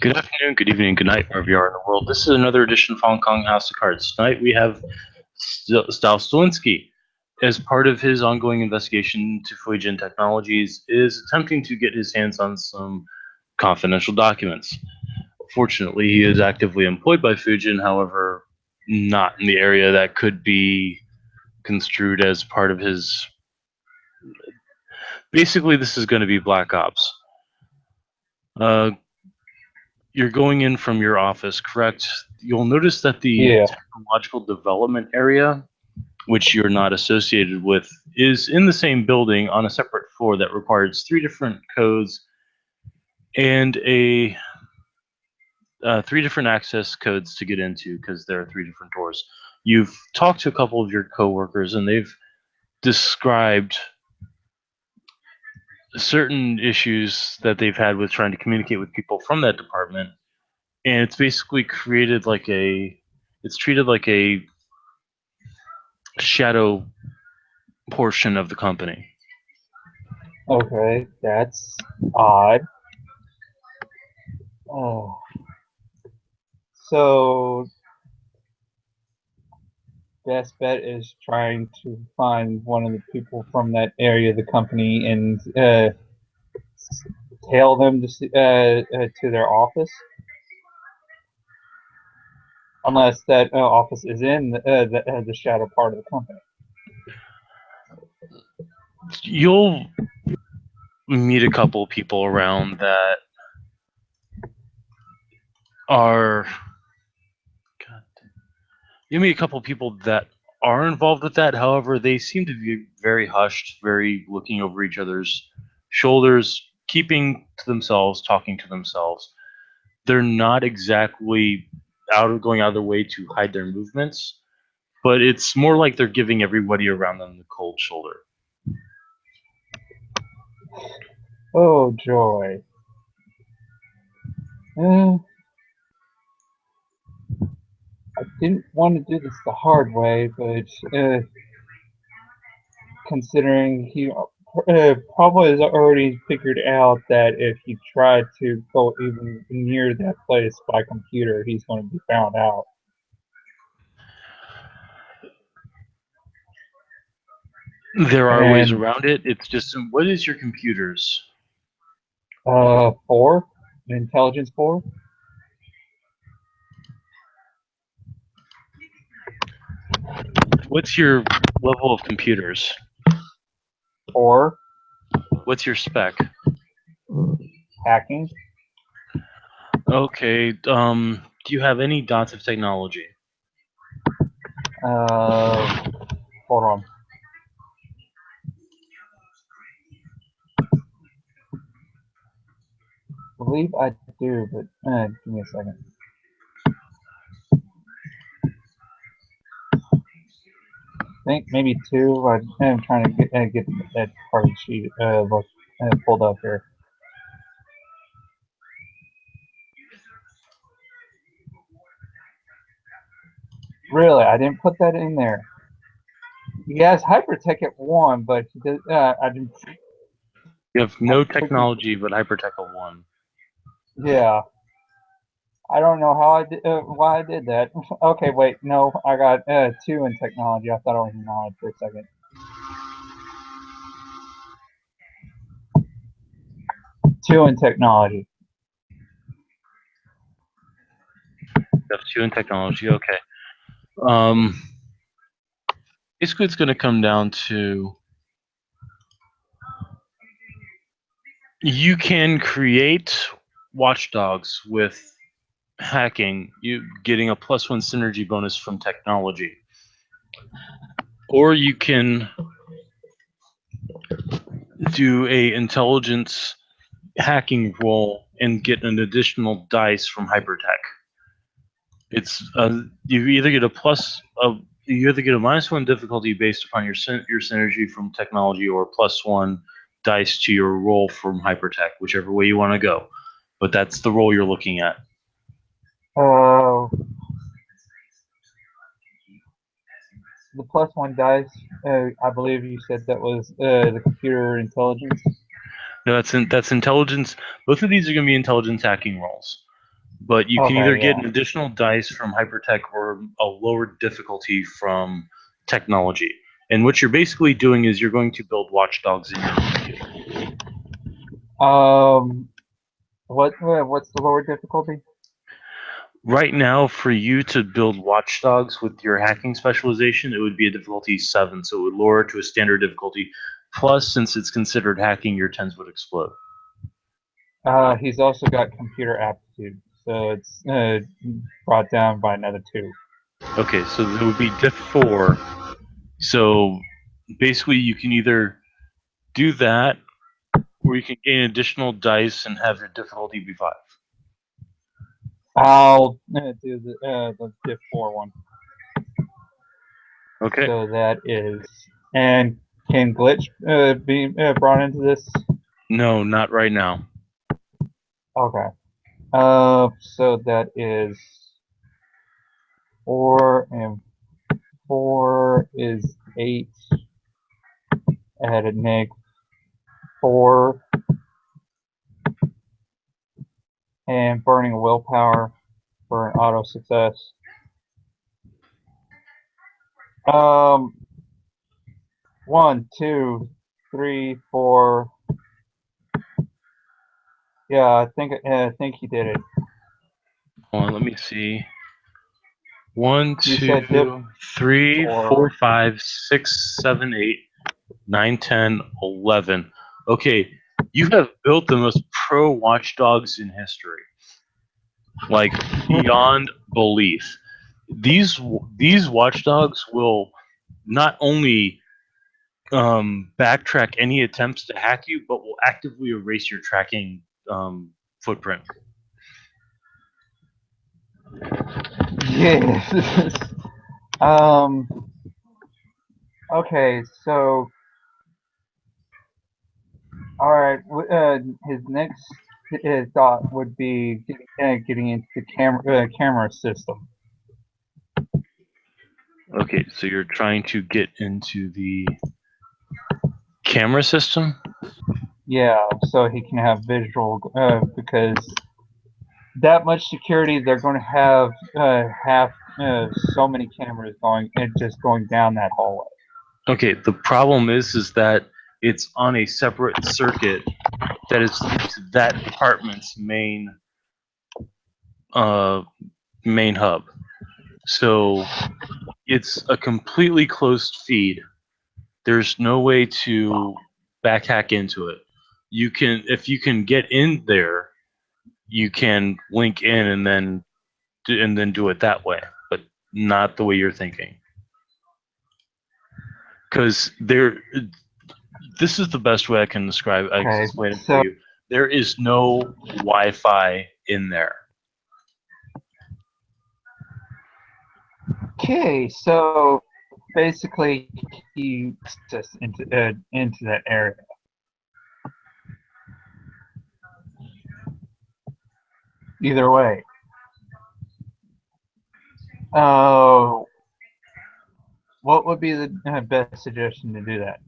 Good afternoon, good evening, good night, wherever you are in the world. This is another edition of Hong Kong House of Cards. Tonight we have Stav Stolinski. As part of his ongoing investigation to Fui-Jin Technologies, is attempting to get his hands on some confidential documents. Fortunately, he is actively employed by Fui-Jin, however, not in the area that could be construed as part of his. Basically, this is going to be Black Ops. Uh, you're going in from your office, correct? You'll notice that the Yeah. technological development area, which you're not associated with, is in the same building on a separate floor that requires three different codes and a three different access codes to get into because there are three different doors. You've talked to a couple of your coworkers and they've described certain issues that they've had with trying to communicate with people from that department, and it's basically created like a it's treated like a shadow portion of the company. Okay, that's odd. Oh, so best bet is trying to find one of the people from that area of the company and tail them to their office, unless that office is in the shadow part of the company. You'll meet a couple people around that are. God, you meet a couple people that are involved with that. However, they seem to be very hushed, very looking over each other's shoulders, keeping to themselves, talking to themselves. They're not exactly going out of their way to hide their movements, but it's more like they're giving everybody around them the cold shoulder. Oh joy! Uh, I didn't want to do this the hard way, but considering he probably has already figured out that if he tried to go even near that place by computer, he's going to be found out. There are ways And around it. It's just what is your computer's? four, intelligence four, What's your level of computers? four What's your spec? hacking. Okay. Do you have any dots of technology? Uh, hold on. I believe I do, but give me a second. I think maybe two. I'm trying to get that part of the sheet pulled up here. Really, I didn't put that in there. He has hypertech at one, but he does. I didn't. You have I no freaking technology but Hypertech of 1. yeah. I don't know how I did why I did that. Okay, wait, no, I got two in technology. I thought I was in knowledge for a second. Two in technology. You have 2 in technology. Okay. Um, Basically, it's going to come down to you can create watchdogs with hacking, you getting a +1 synergy bonus from technology, or you can do a intelligence hacking roll and get an additional dice from hypertech. It's you either get a plus of you either get a -1 difficulty based upon your synergy from technology, or +1 dice to your roll from hypertech, whichever way you want to go. But that's the roll you're looking at. Uh, the plus one dice. I believe you said that was the computer intelligence. No, that's intelligence. Both of these are going to be intelligence hacking rolls. But you can either Okay, get yeah. an additional dice from hypertech or a lower difficulty from technology. And what you're basically doing is you're going to build watchdogs in your computer. Um, what's the lower difficulty? Right now, for you to build watchdogs with your hacking specialization, it would be a difficulty 7, so it would lower to a standard difficulty. Plus, since it's considered hacking, your tens would explode. He's also got computer aptitude, so it's brought down by another 2. Okay, so it would be diff 4. So basically, you can either do that, or you can gain additional dice and have your difficulty be 5. I'll do the diff 4 one. Okay. So that is, and can glitch be brought into this? No, not right now. Okay. So that is 4 and 4 is 8 at a neg 4, and burning willpower for an auto success. Um, 1, 2, 3, 4. Yeah, I think he did it. Hold on, let me see. 1, You said diff 2, 3, 4, 4. 5, 6, 7, 8, 9, 10, 11. Okay, you have built the most pro watchdogs in history. Like beyond belief. These watchdogs will not only backtrack any attempts to hack you, but will actively erase your tracking footprint. Yes. um. Okay, so all right. His next thought would be getting into the camera system. Okay, so you're trying to get into the camera system? Yeah, so he can have visual because that much security, they're going to have so many cameras going and just going down that hallway. Okay, the problem is that it's on a separate circuit that is linked to that department's uh, main hub. So it's a completely closed feed. There's no way to backhack into it. You can, if you can get in there, you can link in and then do it that way, but not the way you're thinking. Because this is the best way I can describe. I can Okay, explain it for so you. There is no Wi-Fi in there. so basically he just into that area. Either way. Oh, what would be the best suggestion to do that?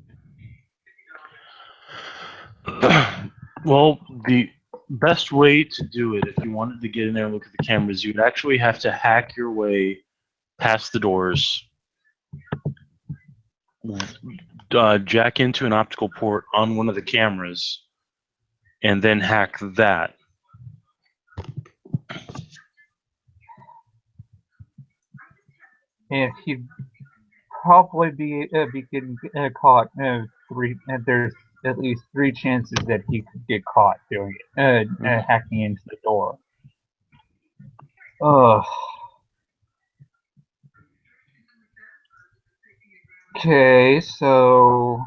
Well, the best way to do it, if you wanted to get in there and look at the cameras, you would actually have to hack your way past the doors, jack into an optical port on one of the cameras, and then hack that. And he'd probably be getting caught. There's at least 3 chances that he could get caught doing it, hacking into the door. Ugh. Okay, so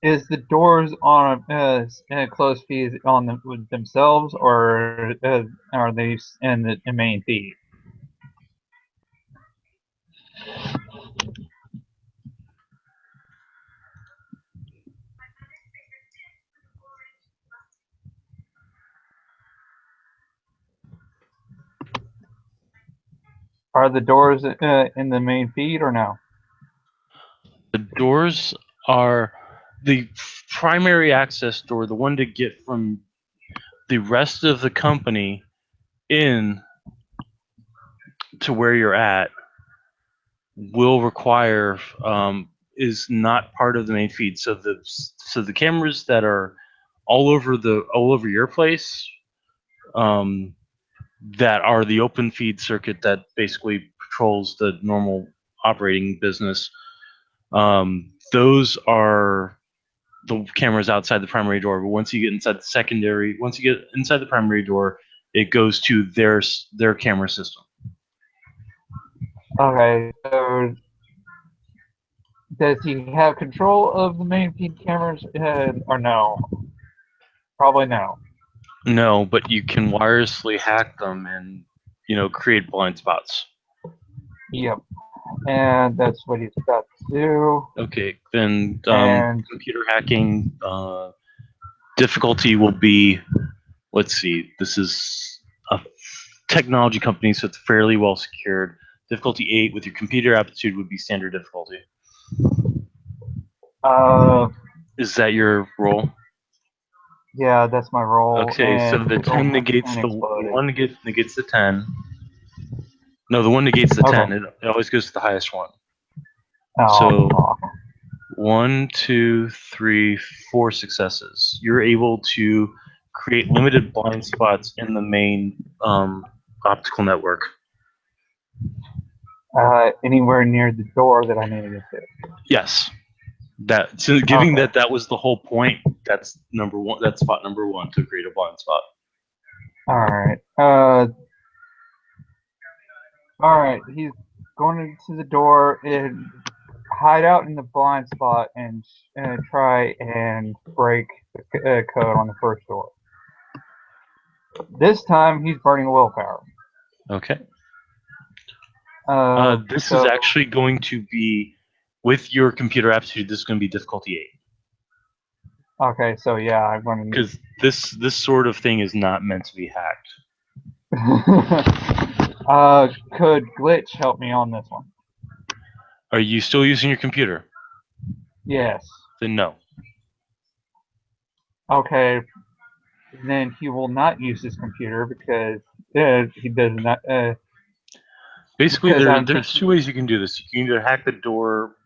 is the doors on closed feeds on them with themselves, or are they in the main feed? Are the doors in the main feed or no? The doors are the primary access door, the one to get from the rest of the company in to where you're at will require is not part of the main feed. So the cameras that are all over your place, that are the open feed circuit that basically patrols the normal operating business. Those are the cameras outside the primary door. But once you get inside the primary door, it goes to their camera system. Okay, so does he have control of the main feed cameras, or no? Probably no. No, but you can wirelessly hack them and create blind spots. Yep, and that's what he's about to do. Okay, then And computer hacking difficulty will be. Let's see. This is a technology company, so it's fairly well secured. Difficulty 8 with your computer aptitude would be standard difficulty. Is that your role? yeah, that's my role. Okay, so And the 10 negates and the exploded. 1 negates the 10. No, the 1 negates the 10. Okay. It always goes to the highest one. So Oh, 1, 2, 3, 4 successes. You're able to create limited blind spots in the main optical network. anywhere near the door that I need to get to. Yes. Giving that was the whole point. That's number one. That's spot number one, to create a blind spot. All right. All right. He's going to the door and hide out in the blind spot and try and break the code on the first door. This time he's burning willpower. Okay. This So is actually going to be, with your computer aptitude, this is going to be difficulty 8. okay. So yeah, I'm going to need. Because this sort of thing is not meant to be hacked. Could glitch help me on this one? Are you still using your computer? Yes. Then no. Okay. Then he will not use his computer because he does not. Basically, Because there's two ways you can do this. You can either hack the door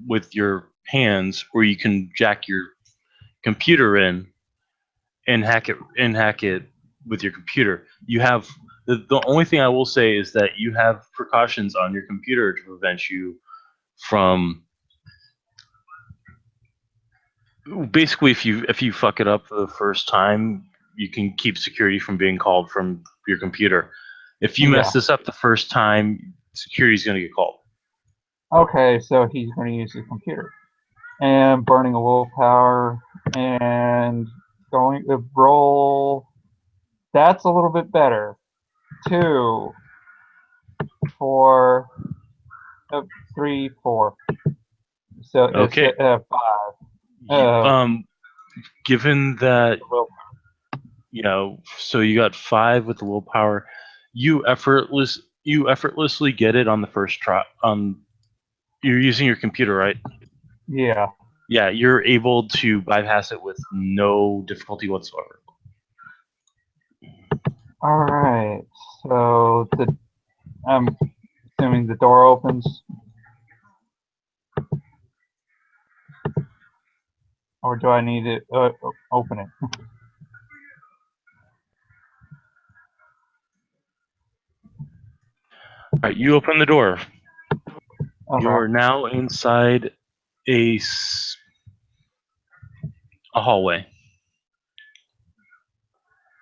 with your hands, or you can jack your computer in and hack it with your computer. You have the only thing I will say is that you have precautions on your computer to prevent you from, basically, if you fuck it up the first time, you can keep security from being called from your computer. If you mess this up the first time, security's going to get called. Okay, so he's going to use his computer and burning a willpower and going to roll. That's a little bit better. 2, 4, 3, 4. So Okay. it's 5. Given that, so you got 5 with the willpower, you effortlessly get it on the first try. You're using your computer, right? Yeah. Yeah, you're able to bypass it with no difficulty whatsoever. All right. So I'm assuming the door opens. Or do I need to open it? All right, you open the door. Okay. You're now inside a hallway.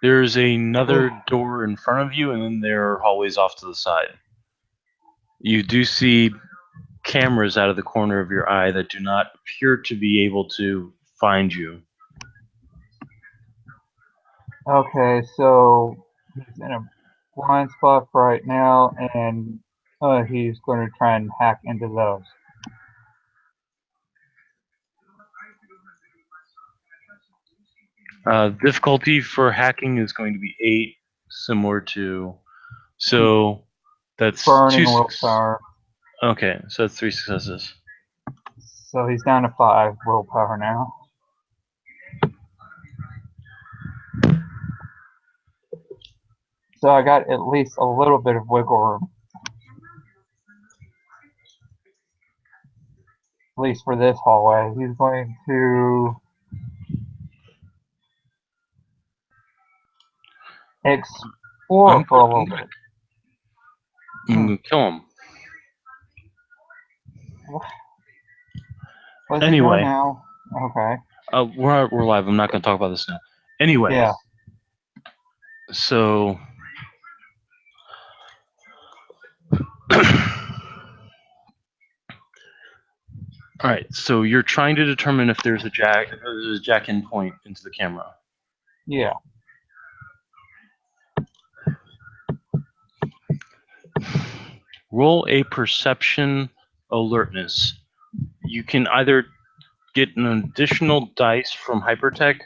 There's another door in front of you, and then there are hallways off to the side. You do see cameras out of the corner of your eye that do not appear to be able to find you. Okay, so he's in a blind spot right now, and he's going to try and hack into those. Difficulty for hacking is going to be 8, similar to. So that's Burning 2. willpower. Okay, so that's 3 successes. So he's down to 5 willpower now. So I got at least a little bit of wiggle room. At least for this hallway. He's going to explore for a little bit. I'm gonna kill him. What's he Anyway. doing now? Okay. We're live. I'm not gonna talk about this now. Anyway. Yeah. So. All right. So you're trying to determine if there's a jack-in point into the camera. Yeah. Roll a perception alertness. You can either get an additional dice from hypertech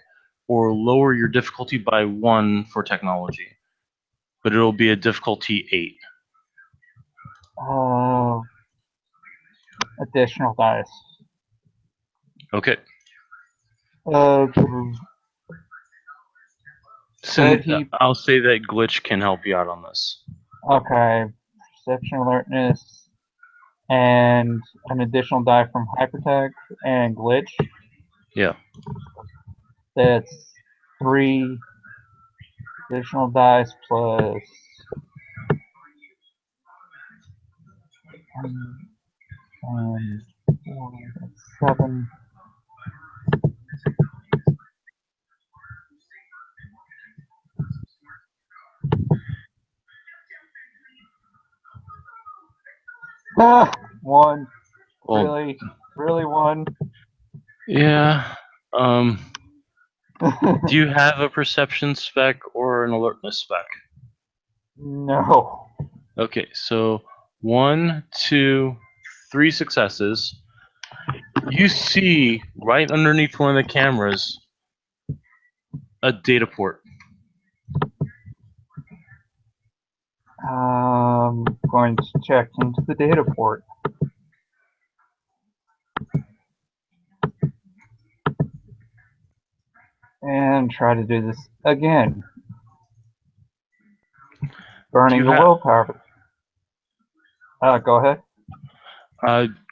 or lower your difficulty by 1 for technology. But it'll be a difficulty 8. Additional dice. Okay. I'll say that glitch can help you out on this. Okay. Perception alertness and an additional die from hypertech and glitch. Yeah. That's 3 additional dice plus 4, that's 7. Ah, 1. Well, really 1. Yeah. Do you have a perception spec or an alertness spec? No. Okay, so 1, 2, 3 successes. You see right underneath one of the cameras a data port. Going to check into the data port. And try to do this again. Burning the willpower. Go ahead.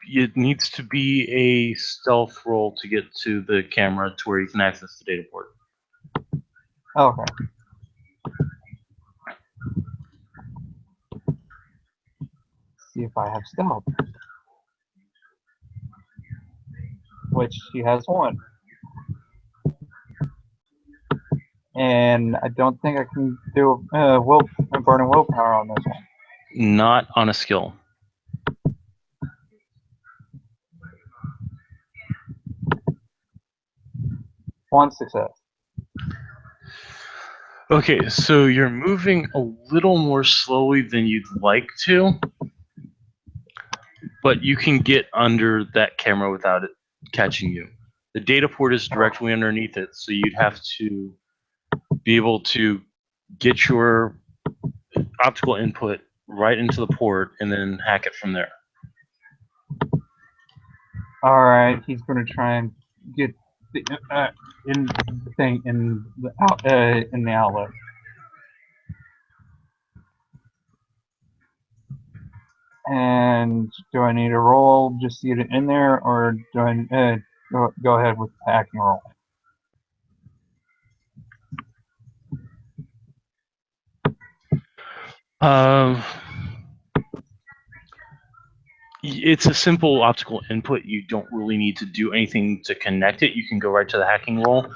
It needs to be a stealth roll to get to the camera to where you can access the data port. Okay. See if I have stealth. Which he has 1. And I don't think I can do burning willpower on this one. Not on a skill. One success. Okay, so you're moving a little more slowly than you'd like to, but you can get under that camera without it catching you. The data port is directly underneath it, so you'd have to be able to get your optical input right into the port and then hack it from there. All right, he's going to try and get in the thing in the outlet. And do I need a roll just to get it in there, or do I go ahead with the hacking roll? It's a simple optical input. You don't really need to do anything to connect it. You can go right to the hacking roll.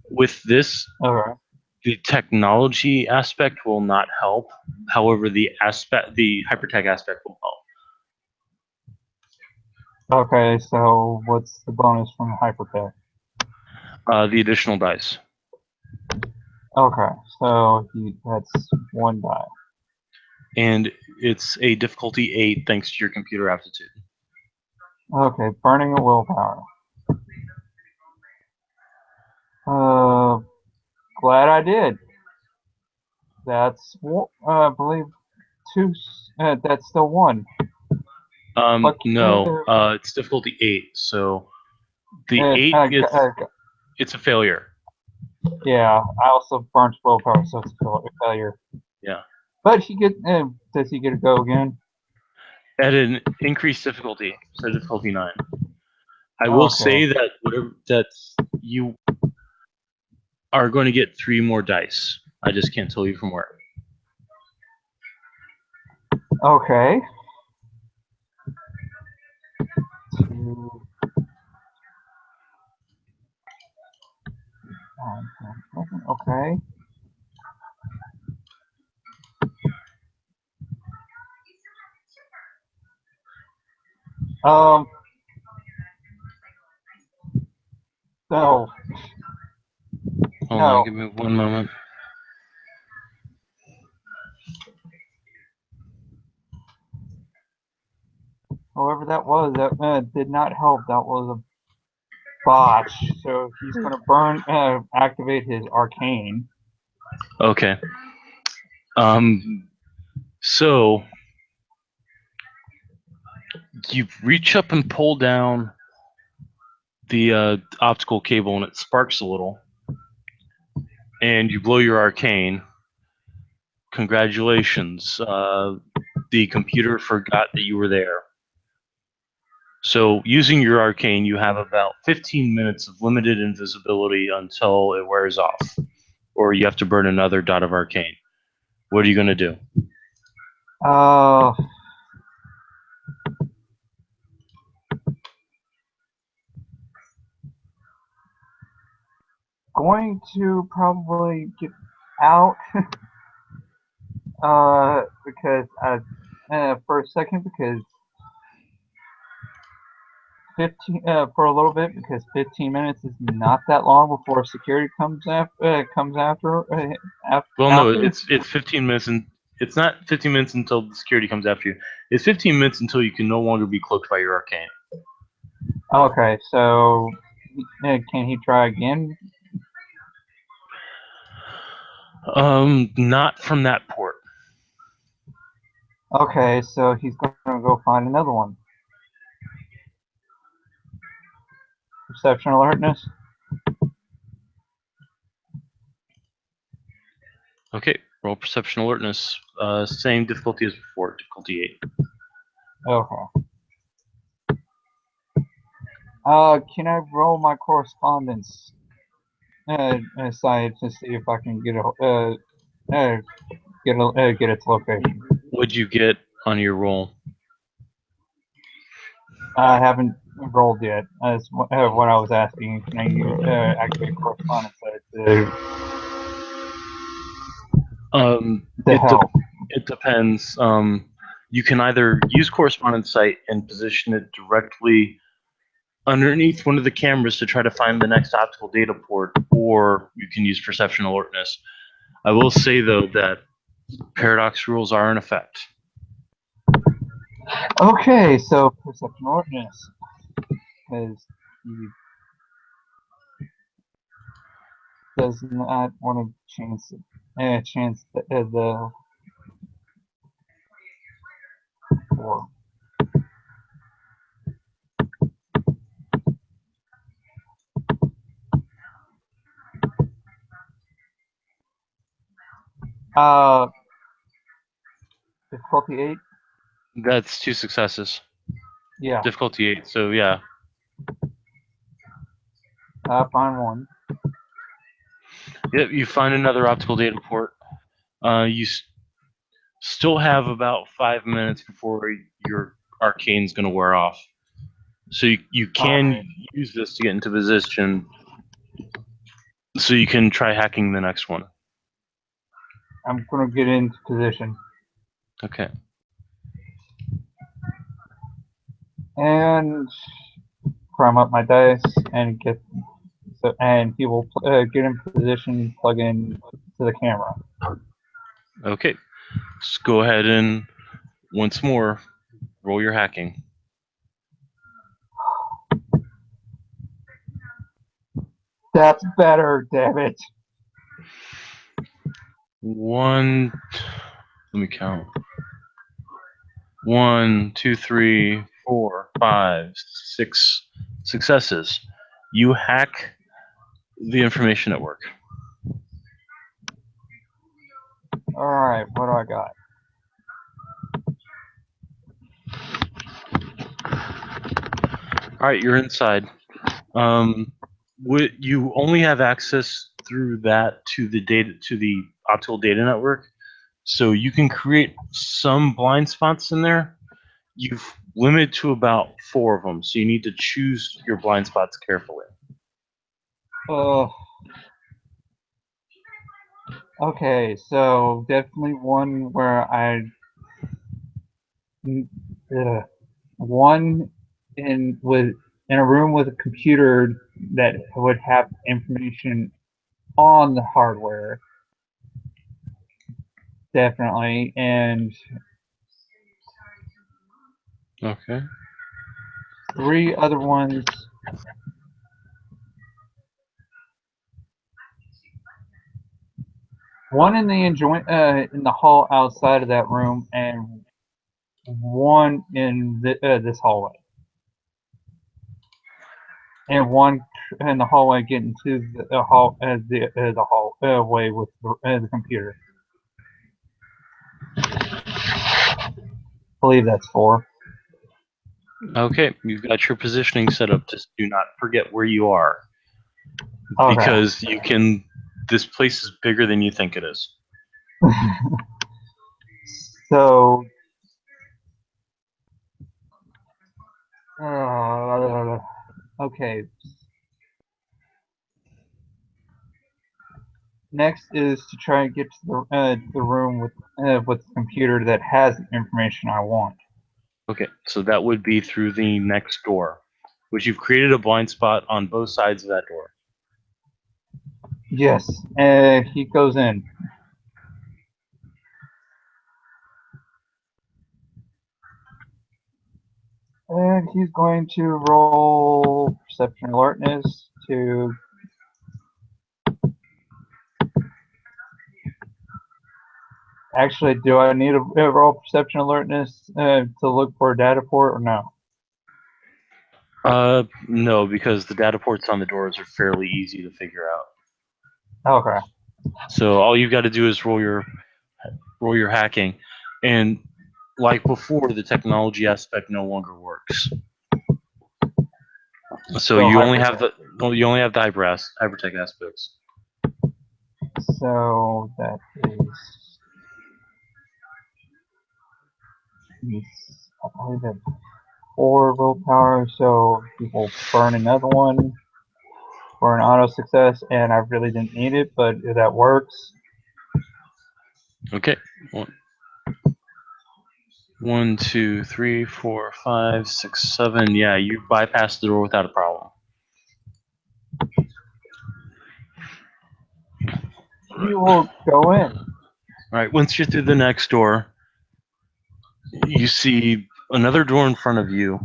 With this, the technology aspect will not help. However, the hypertech aspect will help. Okay, so what's the bonus from hypertech? The additional dice. Okay, so that's 1 die. And it's a difficulty 8 thanks to your computer aptitude. Okay, burning a willpower. Glad I did. That's I believe 2. That's still 1. No, it's difficulty 8. So the 8 it's a failure. Yeah, I also burnt willpower, so it's a failure. Yeah. But does he get to go again? At an increased difficulty, so difficulty 9. I will say that you are going to get 3 more dice. I just can't tell you from where. Okay. Okay. No. Hold No. on, give me one moment. However that was, that did not help. That was a botch. So he's going to activate his arcane. Okay. So you reach up and pull down the optical cable, and it sparks a little. And you blow your arcane. Congratulations. The computer forgot that you were there. So using your arcane, you have about 15 minutes of limited invisibility until it wears off, or you have to burn another dot of arcane. What are you going to do? Going to probably get out because for a second, because 15 for a little bit, because 15 minutes is not that long before security comes after. Well, no, it's 15 minutes, and it's not 15 minutes until the security comes after you. It's 15 minutes until you can no longer be cloaked by your arcane. Okay, so can he try again? Not from that port. Okay, so he's going to go find another one. Perception alertness. Okay, roll perception alertness. Same difficulty as before, difficulty 8. Okay. Can I roll my correspondence side to see if I can get its location? What'd you get on your roll? I haven't rolled yet. That's what I was asking. Can I use activate correspondence side to help? It depends. You can either use correspondence site and position it directly underneath one of the cameras to try to find the next optical data port, or you can use perception alertness. I will say, though, that paradox rules are in effect. Okay, so perception alertness, because he does not want to chance the 4. Difficulty 8. That's 2 successes. Yeah. Difficulty 8. So yeah. Find one. Yep. You find another optical data port. You still have about 5 minutes before your arcane's going to wear off. So you can use this to get into position, so you can try hacking the next one. I'm going to get into position. Okay. And prime up my dice and he will get in position, plug in to the camera. Okay. Just go ahead and once more roll your hacking. That's better, damn it. Let me count. 1, 2, 3, 4, 5, 6 successes. You hack the information network. Alright, what do I got? All right, you're inside. You only have access through that to the optical data network, so you can create some blind spots in there. You've limited to about 4 of them, so you need to choose your blind spots carefully. Okay, so definitely one where one in a room with a computer that would have information on the hardware, definitely, and Okay. 3 other ones. One in the hall outside of that room, and one in this hallway, and one in the hallway getting to the hallway with the computer. I believe that's 4. Okay, you've got your positioning set up. Just do not forget where you are, Okay. because you can. This place is bigger than you think it is. So, okay. Next is to try and get to the room with the computer that has the information I want. Okay, so that would be through the next door, which you've created a blind spot on both sides of that door. Yes, he goes in. And he's going to roll perception alertness to. Actually, do I need a roll perception alertness to look for a data port or no? No, because the data ports on the doors are fairly easy to figure out. Okay. So all you've got to do is roll your hacking, and like before, the technology aspect no longer works. So you only have the hypertech aspects. So that is. I believe that's 4 willpower, so he will burn another one for an auto success, and I really didn't need it, but if that works. Okay. 1, 2, 3, 4, 5, 6, 7. Yeah, you bypassed the door without a problem. He will go in. All right. Once you're through the next door, you see another door in front of you,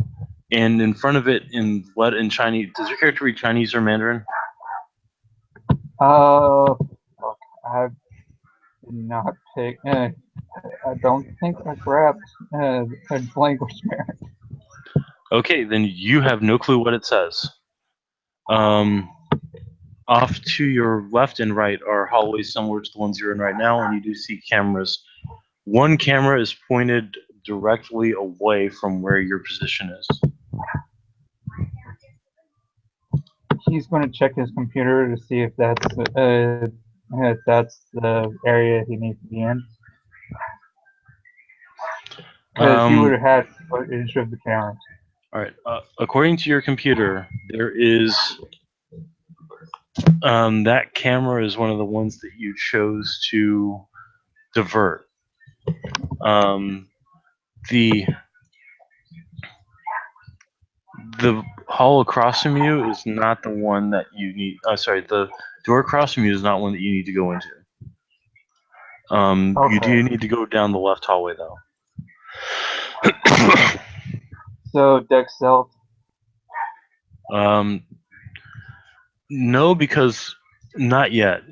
and in front of it, in Chinese. Does your character read Chinese or Mandarin? I did not pick. I don't think I grabbed a language barrier. Okay, then you have no clue what it says. Off to your left and right are hallways similar to the ones you're in right now, and you do see cameras. One camera is pointed directly away from where your position is. He's going to check his computer to see if that's the area he needs to be in. Because he would have had footage of the cameras. All right. According to your computer, there is that camera is one of the ones that you chose to divert. The hall across from you is not the one that you need. Sorry, the door across from you is not one that you need to go into. Okay. You do need to go down the left hallway though. So Dex Stealth. No, because not yet.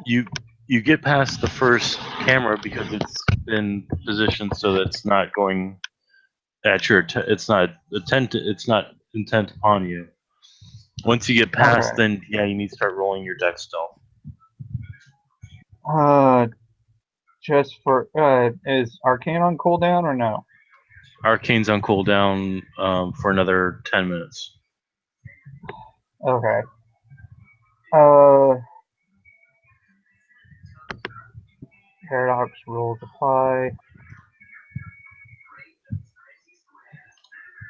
You get past the first camera because it's been positioned so that it's not going at your. It's not intent upon you. Once you get past, Okay. then yeah, you need to start rolling your dex stealth. just for is Arcane on cooldown or no? Arcane's on cooldown for another 10 minutes. Okay. Paradox rules apply.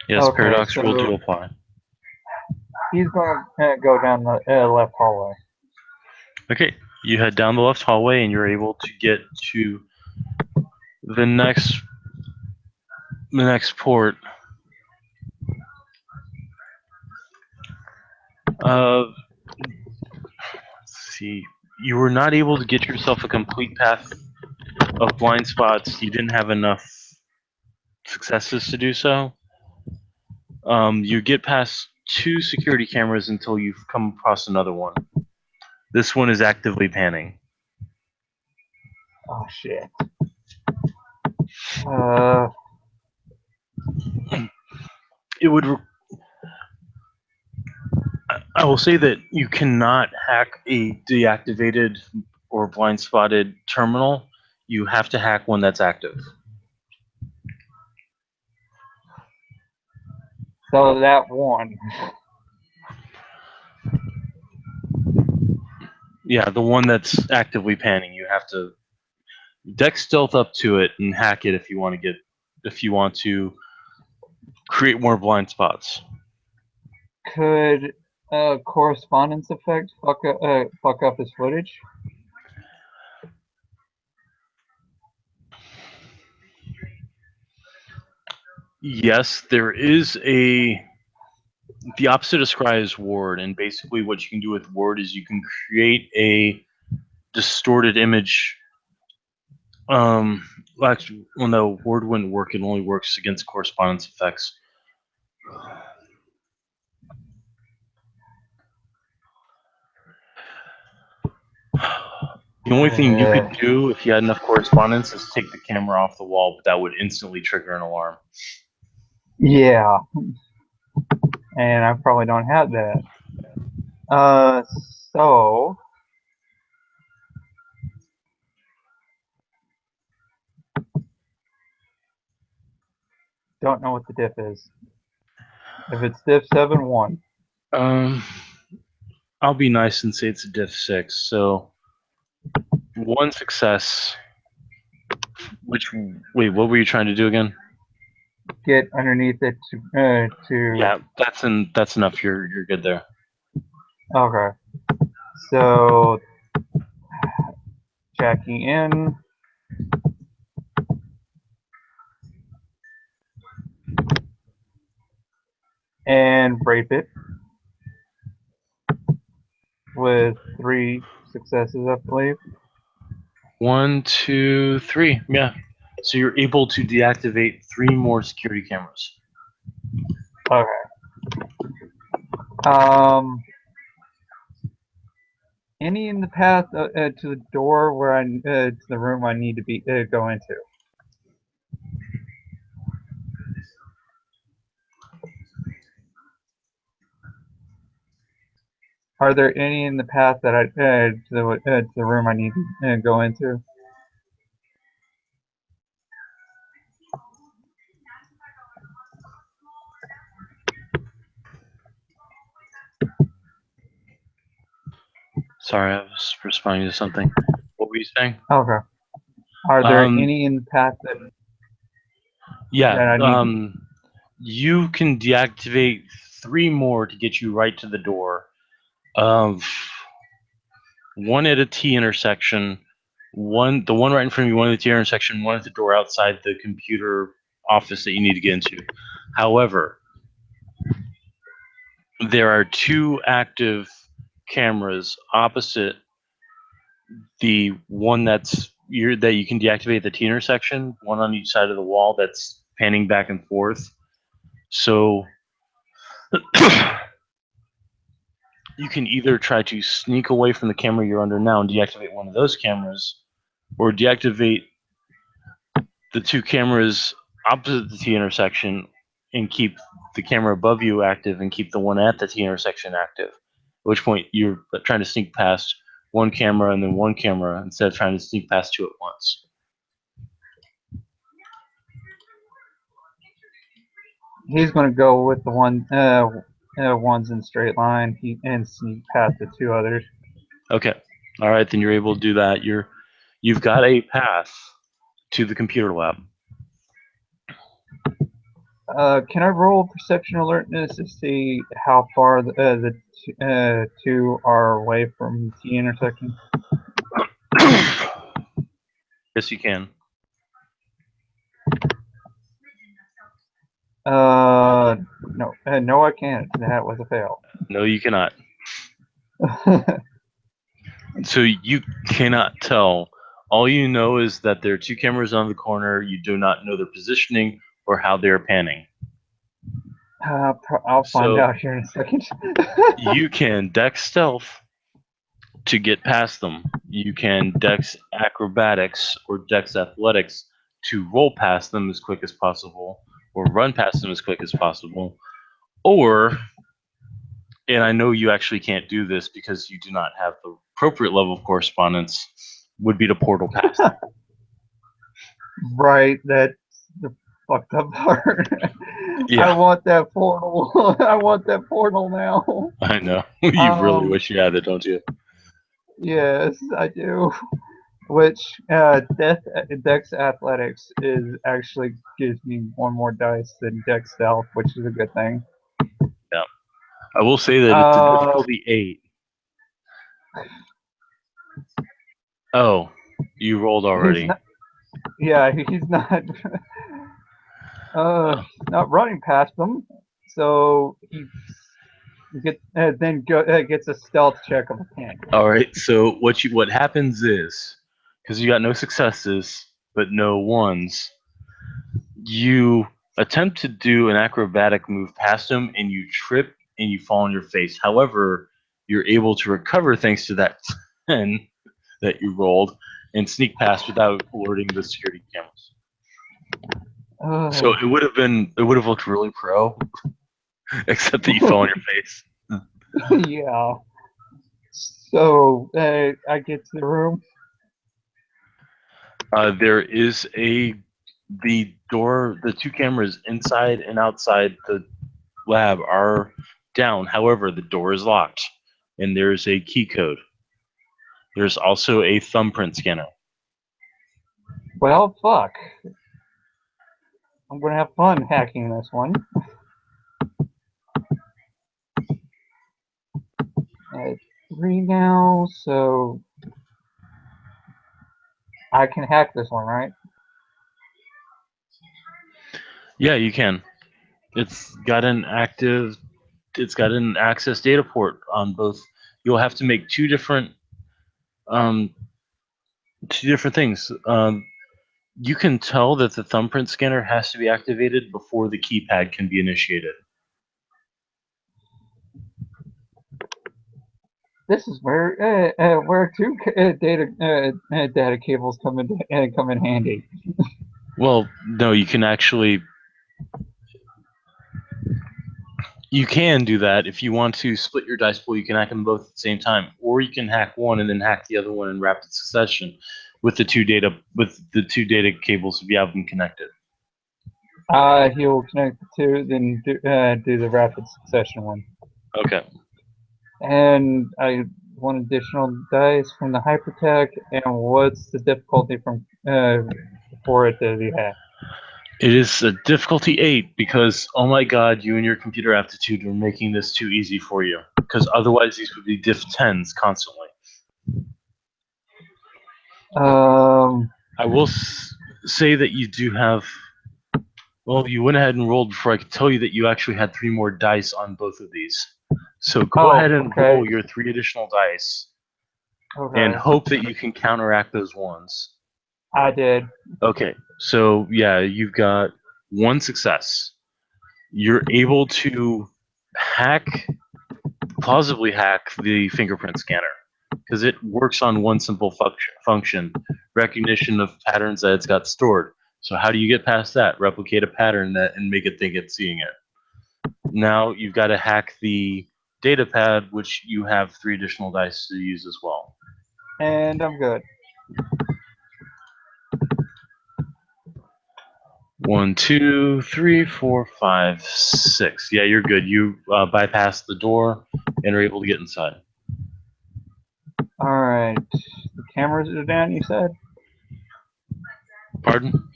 Yes, Okay, paradox so rule do apply. he's going to go down the left hallway. Okay, you head down the left hallway and you're able to get to the next port. Let's see. You were not able to get yourself a complete path of blind spots. You didn't have enough successes to do so. You get past 2 security cameras until you've come across another one. This one is actively panning. Oh shit. It would. I will say that you cannot hack a deactivated or blind spotted terminal. You have to hack one that's active. So that one. Yeah, the one that's actively panning. You have to deck stealth up to it and hack it if you want to create more blind spots. Could correspondence effect fuck up his footage? Yes, there is the opposite of scry is ward, and basically what you can do with ward is you can create a distorted image. Well, actually, well, no, ward wouldn't work. It only works against correspondence effects. The only thing you could do if you had enough correspondence is take the camera off the wall, but that would instantly trigger an alarm. Yeah. And I probably don't have that. So don't know what the diff is. If it's diff 7-1. I'll be nice and say it's a diff 6. So 1 success. Wait, what were you trying to do again? Get underneath it to Yeah, that's enough. You're good there. Okay. So Jackie in. And rape it with 3 successes, I believe. 1, 2, 3. Yeah. So you're able to deactivate 3 more security cameras. Okay. Any in the path to the door where to the room I need to be go into? Are there any in the path that I to the room I need to go into? Sorry, I was responding to something. What were you saying? Okay. Are there any in the path that? Yeah. That I need you can deactivate 3 more to get you right to the door. One at a T intersection, the one right in front of you, one at the T intersection, one at the door outside the computer office that you need to get into. However, there are 2 active cameras opposite the one that you can deactivate the T intersection, one on each side of the wall that's panning back and forth. So you can either try to sneak away from the camera you're under now and deactivate one of those cameras, or deactivate the 2 cameras opposite the T intersection and keep the camera above you active and keep the one at the T intersection active. At which point you're trying to sneak past one camera and then one camera instead of trying to sneak past 2 at once. He's going to go with the ones in straight line. And sneak past the two others. Okay. All right, then you're able to do that. You've got a path to the computer lab. Can I roll perception alertness to see how far the two are away from T intersection? Yes, you can. No, no, I can't. That was a fail. No, you cannot. So you cannot tell. All you know is that there are two cameras on the corner. You do not know their positioning or how they're panning. I'll find So out here in a second. you can dex stealth to get past them. You can dex acrobatics or dex athletics to roll past them as quick as possible or run past them as quick as possible. Or, and I know you actually can't do this because you do not have the appropriate level of correspondence, would be to portal past them. Right, that's the fucked up part. Yeah. I want that portal. I want that portal now. I know. You really wish you had it, don't you? Yes, I do. Which Dex Athletics is actually gives me one more dice than Dex Stealth, which is a good thing. Yeah. I will say that it's a difficulty 8. Oh, you rolled already. He's not running past them, so he gets a stealth check of a 10. All right. So what happens is, because you got no successes but no ones, you attempt to do an acrobatic move past him and you trip and you fall on your face. However, you're able to recover thanks to that 10 that you rolled and sneak past without alerting the security cameras. So it would have looked really pro, except that you fell on your face. Yeah. So I get to the room. There is the door, the two cameras inside and outside the lab are down. However, the door is locked, and there's a key code. There's also a thumbprint scanner. Well, fuck. I'm gonna have fun hacking this one. 3 now, so I can hack this one, right? Yeah, you can. It's got an access data port on both. You'll have to make um, two different things. You can tell that the thumbprint scanner has to be activated before the keypad can be initiated. This is where two data cables come in handy. Well, no, you can actually. You can do that if you want to split your dice pool. You can hack them both at the same time, or you can hack one and then hack the other one in rapid succession with the two data cables if you have them connected. He'll connect the two, then do the rapid succession one. Okay. And I want additional dice from the hypertech. And what's the difficulty for it to be hacked? It is a difficulty 8 because, oh my god, you and your computer aptitude are making this too easy for you. Because otherwise these would be diff 10s constantly. I will say that you do have. Well, you went ahead and rolled before I could tell you that you actually had 3 more dice on both of these. So go ahead and roll your 3 additional dice and hope that you can counteract those ones. I did. Okay, so yeah, you've got 1 success. You're able to plausibly hack the fingerprint scanner because it works on one simple function: recognition of patterns that it's got stored. So how do you get past that? Replicate a pattern and make it think it's seeing it. Now you've got to hack the data pad, which you have 3 additional dice to use as well. And I'm good. 1, 2, 3, 4, 5, 6. Yeah, you're good. You bypassed the door and are able to get inside. Alright. The cameras are down, you said? Pardon?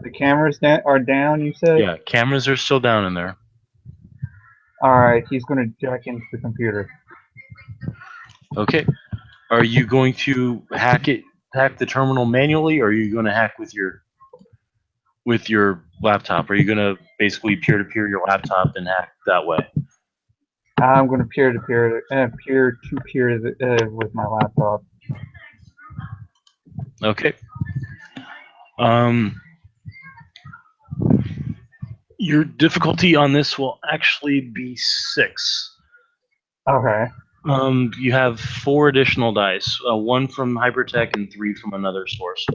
The cameras are down, you said? Yeah, cameras are still down in there. Alright, he's going to jack into the computer. Okay. Are you going to hack the terminal manually, or are you going to hack with your laptop? Are you going to basically peer-to-peer your laptop and hack that way? I'm going to peer-to-peer with my laptop. Okay. Your difficulty on this will actually be 6. Okay. You have 4 additional dice, 1 from Hypertech and 3 from another source.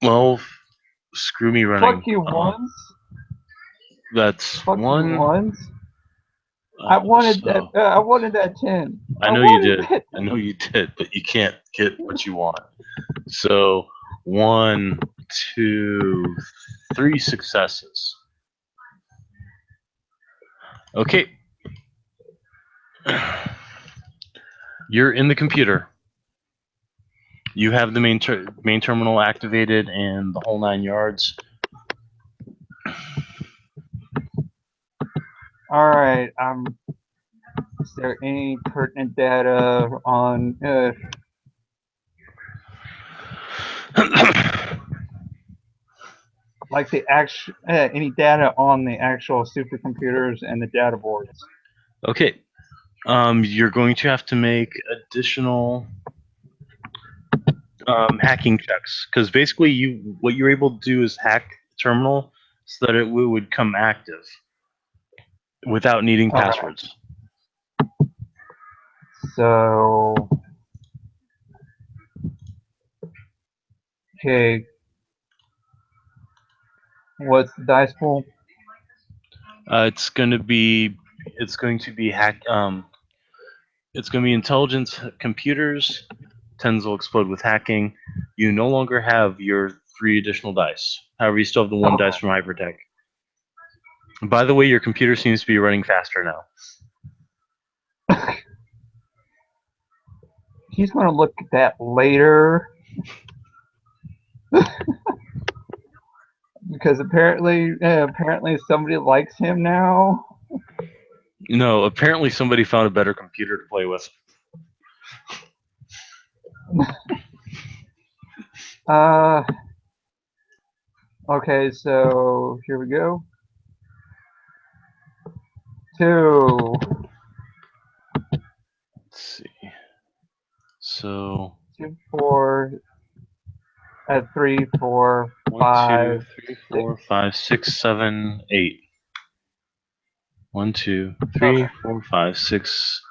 Well, screw me running. Fuck you once. That's Fuck 1. you once. I wanted that. I wanted that 10. I know you did. I know you did, but you can't get what you want. So 1, 2, 3 successes. Okay. You're in the computer. You have the main terminal activated and the whole 9 yards. All right. Is there any pertinent data on like the any data on the actual supercomputers and the data boards? Okay. You're going to have to make additional hacking checks, because basically what you're able to do is hack the terminal so that it would come active without needing passwords. So, okay, what's the dice pool? It's going to be hack. It's going to be intelligence computers. 10s will explode with hacking. You no longer have your 3 additional dice. However, you still have the 1 dice from Hypertech. By the way, your computer seems to be running faster now. He's going to look at that later. Because apparently somebody likes him now. No, apparently somebody found a better computer to play with. Okay, so here we go. 2. Let's see. So 2, 4, 3, 4, 1, 5, 2, 3, 4, 5, 6, 7, 8. 1, 2, 3, 4, 5, 6.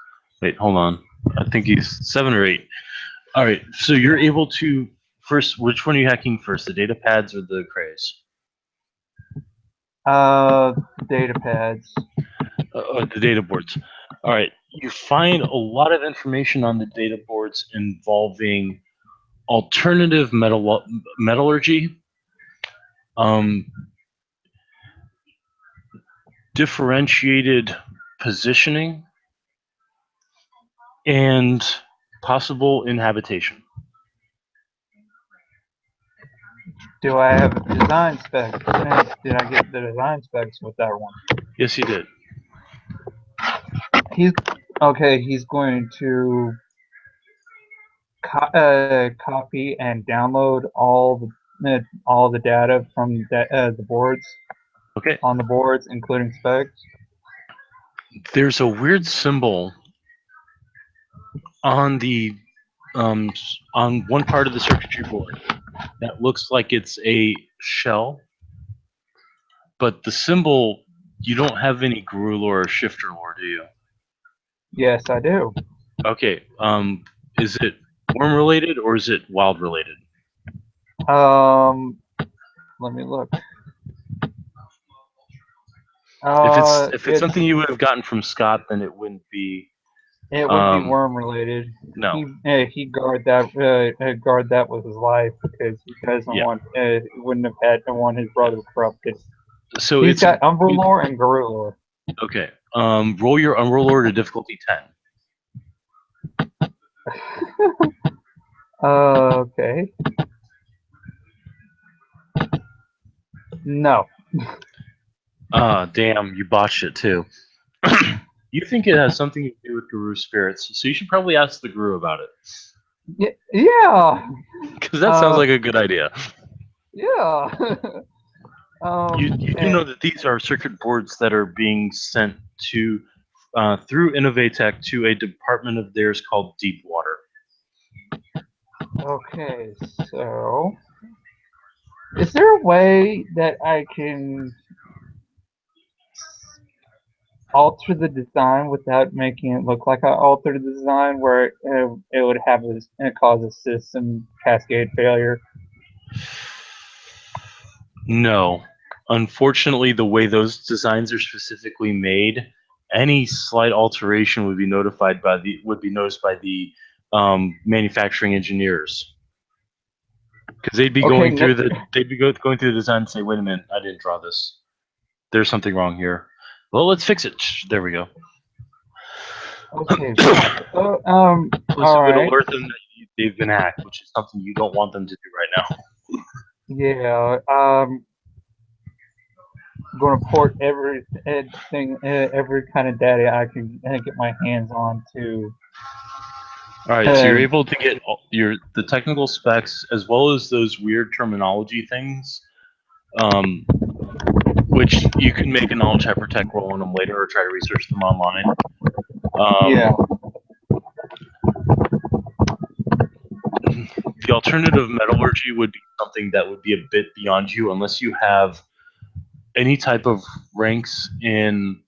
Wait, hold on. I think he's 7 or 8. All right, so you're able to first. Which one are you hacking first, the data pads or the crays? Data pads. The data boards. All right, you find a lot of information on the data boards involving alternative metallurgy, differentiated positioning, and possible inhabitation. Do I have a design spec? Did I get the design specs with that one? Yes, you did. He's going to copy and download all the data from the boards. Okay. On the boards, including specs. There's a weird symbol on the on one part of the circuitry board that looks like it's a shell, but the symbol, you don't have any GRU lore or shifter lore, do you? Yes, I do. Okay. Is it worm related or is it wild related? Um, Let me look. If it's something It's you would have gotten from Scott, then it wouldn't be. it wouldn't be Um, worm related. no, He guard that with his life because he doesn't yeah. want wouldn't have had to want his Yeah. brother corrupted. So He's it's got Umbra lore and Guru lore. okay. Roll your Unroller to difficulty 10. Okay. No. Damn, you botched it too. You think it has something to do with Guru spirits, so you should probably ask the Guru about it. Yeah. Because that sounds Uh. like a good idea. Yeah. You do And, know that these are circuit boards that are being sent to through Innovatech to a department of theirs called Deepwater. okay. So, is there a way that I can alter the design without making it look like I altered the design, where it would have cause a system cascade failure? No. Unfortunately, the way those designs are specifically made, any slight alteration would be noticed by the manufacturing engineers because Okay. going through the design and say, wait a minute, I didn't draw this. There's something wrong here. Well, let's fix it. There we go. Okay. So, Plus, all it would right. alert them that they've been hacked, which is something you don't want them to do right now. Yeah. Going to port everything, every kind of data I can get my hands on to. All right, so you're Uh, able to get the technical specs as well as those weird terminology things, um, which you can make a knowledge hypertech roll on them later or try to research them online. yeah. The alternative metallurgy would be something that would be a bit beyond you unless you have any type of ranks in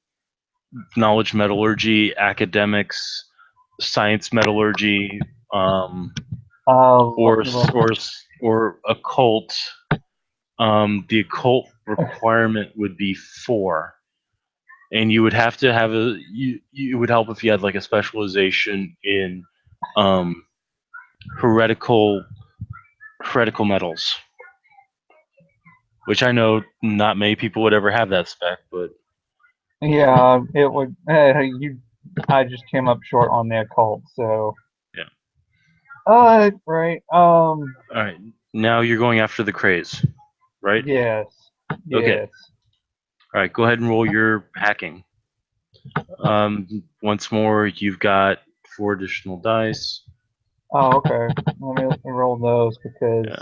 knowledge metallurgy, academics, science metallurgy, um, Let or me look. or occult. The occult requirement would be 4, and you would have to have you would help if you had like a specialization in um, heretical metals, which I know not many people would ever have that spec, but Yeah, it would. I just came up short on the occult. So, yeah. right. All right, now you're going after the craze, right? Yes. Okay. Yes. All right, go ahead and roll your hacking. Once more, you've got 4 additional dice. Oh, okay. Let me roll those because Yeah,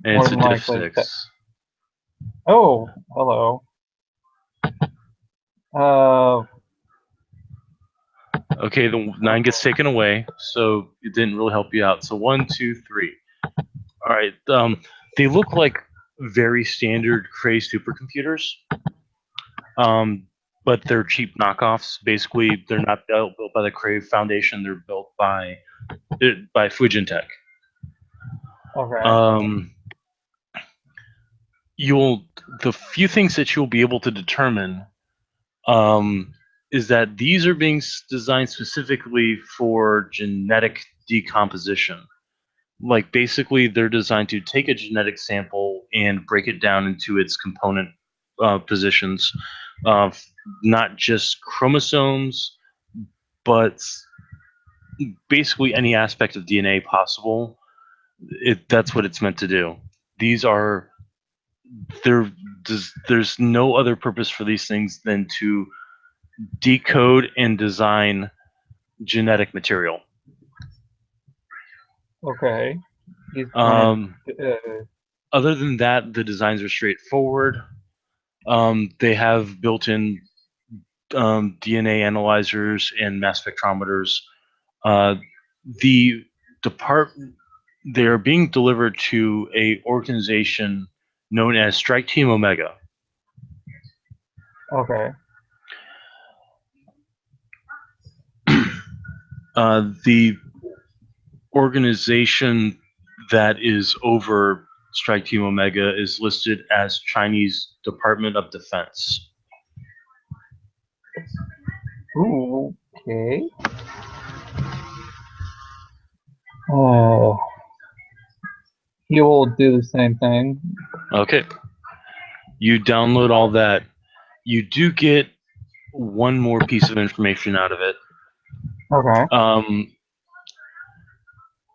and more it's a than diff likely. 6. Oh, hello. Uh, Okay, the 9 gets taken away, so it didn't really help you out. So 1, 2, 3. All right. They look like very standard Cray supercomputers, but they're cheap knockoffs. Basically, they're not built by the Cray Foundation. They're built by Fui-Jin Tech. okay. Um, you'll the few things that you'll be able to determine is that these are being designed specifically for genetic decomposition. Like basically, they're designed to take a genetic sample and break it down into its component positions, uh, not just chromosomes, but basically any aspect of DNA possible. That's what it's meant to do. These are there. There's no other purpose for these things than to decode and design genetic material. Okay. He's gonna. Um, Uh, Other than that, the designs are straightforward. They have built-in DNA analyzers and mass spectrometers. Uh, the department they are being delivered to a organization known as Strike Team Omega. okay. The organization that is over. Strike Team Omega is listed as Chinese Department of Defense. Ooh, okay. Oh, he will do the same thing. Okay. You download all that. You do get one more piece of information out of it. Okay.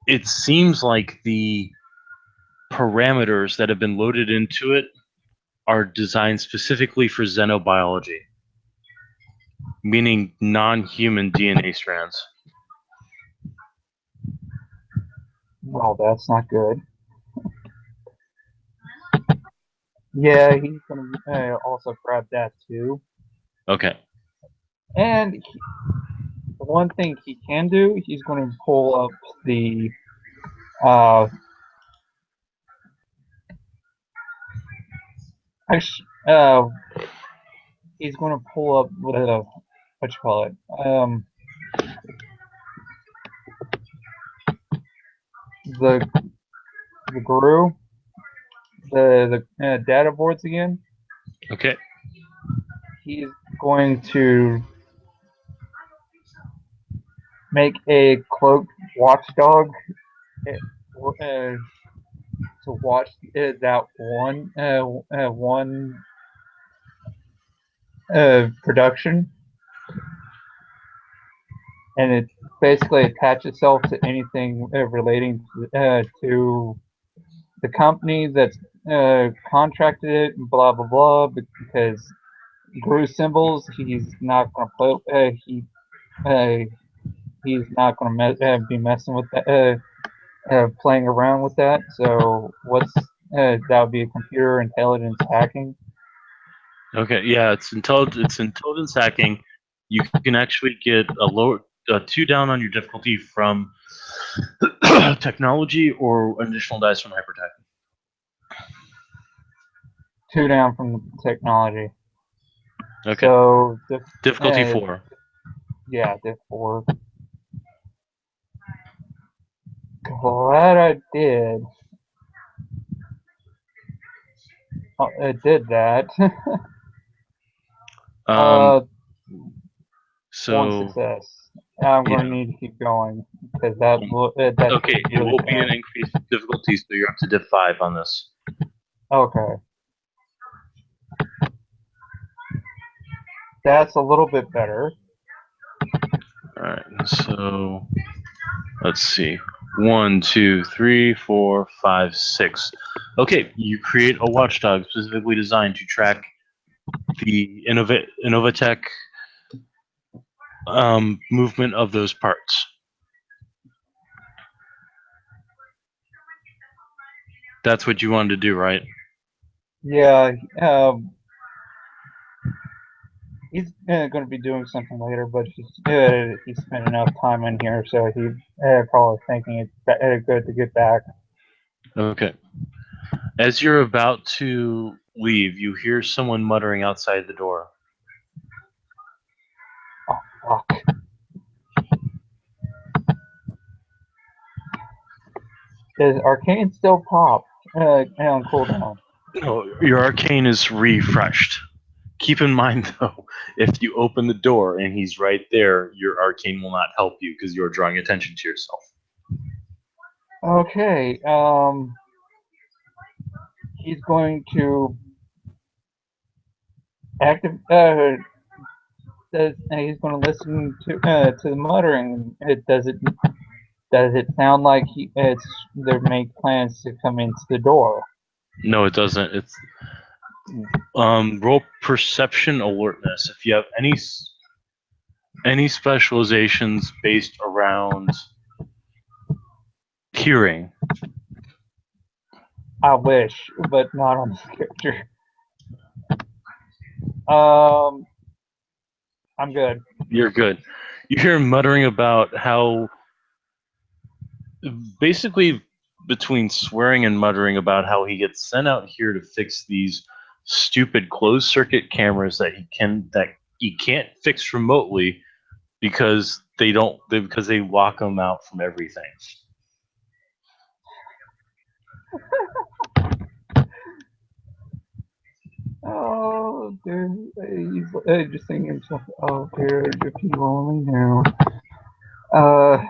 It seems like the parameters that have been loaded into it are designed specifically for xenobiology, meaning non-human DNA strands. Well, that's not good. Yeah, he's gonna also grab that too. Okay. And the one thing he can do, he's going to pull up the uh, actually, he's going to pull up what you call it, the the guru, the data boards again. Okay. He's going to make a cloaked watchdog to watch that one production, and it basically attach itself to anything relating to the company that's contracted it, and blah blah blah. Because Guru symbols, he's not going to play. He's not going to be messing with that, playing around with that. So that would be a computer intelligence hacking. Okay. Yeah, it's intelligence hacking. You can actually get a 2 down on your difficulty from technology or additional dice from hypertech. 2 down from technology. Okay. So Difficulty 4. yeah, diff 4. Glad I did. I did that. Um, One so success. I'm going to yeah. need to keep going because that's Okay, it really will be an bad. increased difficulty, so you're up to diff 5 on this. Okay, that's a little bit better. All right. So let's see. 1, 2, 3, 4, 5, 6. Okay, you create a watchdog specifically designed to track the Innovatech movement of those parts. That's what you wanted to do, right? Yeah, he's going to be doing something later, but he spent enough time in here, so he probably thinking it's good to get back. Okay. As you're about to leave, you hear someone muttering outside the door. Oh, fuck. Does Arcane still pop on cooldown? No, your arcane is refreshed. Keep in mind, though, if you open the door and he's right there, your arcane will not help you because you're drawing attention to yourself. Okay, he's going to active. He's going to listen to the muttering. Does it sound like they make plans to come into the door? No, it doesn't. It's roll perception alertness. If you have any specializations based around hearing. I wish, but not on this character. Um, I'm good. You're good. You hear him muttering about how basically between swearing and muttering about how he gets sent out here to fix these stupid closed circuit cameras that he can't fix remotely because because they lock him out from everything. he's just thinking himself, oh dear, if he only knew. Uh,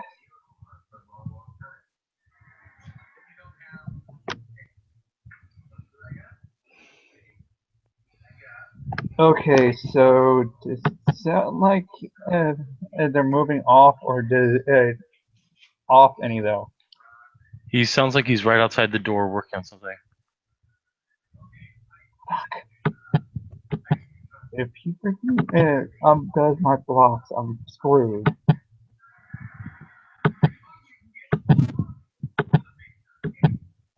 okay, so does it sound like they're moving off, or does off any though? He sounds like he's right outside the door working on something. If he freaking does my blocks, I'm screwed.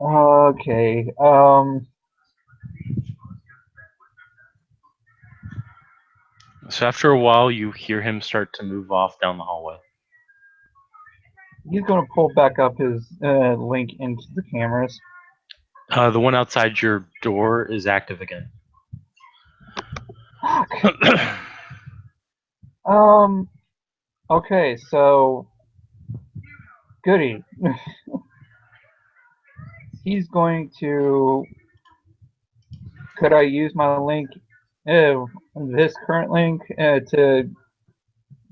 Okay, So after a while, you hear him start to move off down the hallway. he's gonna pull back up his link into the cameras. The one outside your door is active again. Fuck. Okay, so goody. He's going to. Could I use my link, this current link, to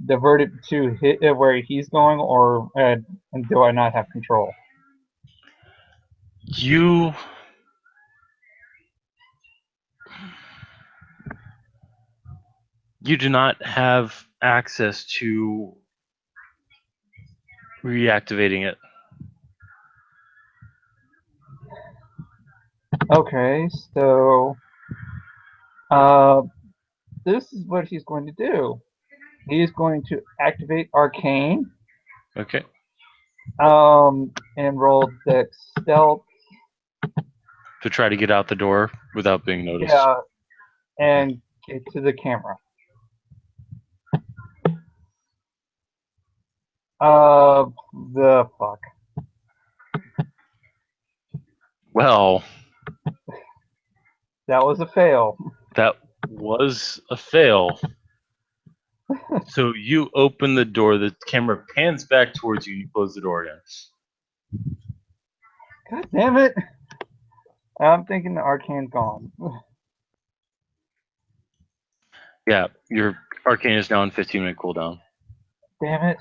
divert it to hit where he's going, or do I not have control? You do not have access to reactivating it. Okay, so this is what he's going to do. He's going to activate Arcane, Okay. and roll Dex Stealth. To try to get out the door without being noticed. Yeah, and get to the camera. The fuck. Well, That was a fail. that was a fail. So you open the door, the camera pans back towards you, and you close the door again. God damn it. I'm thinking the Arcane's gone. Yeah, your arcane is now on 15-minute cooldown. Damn it.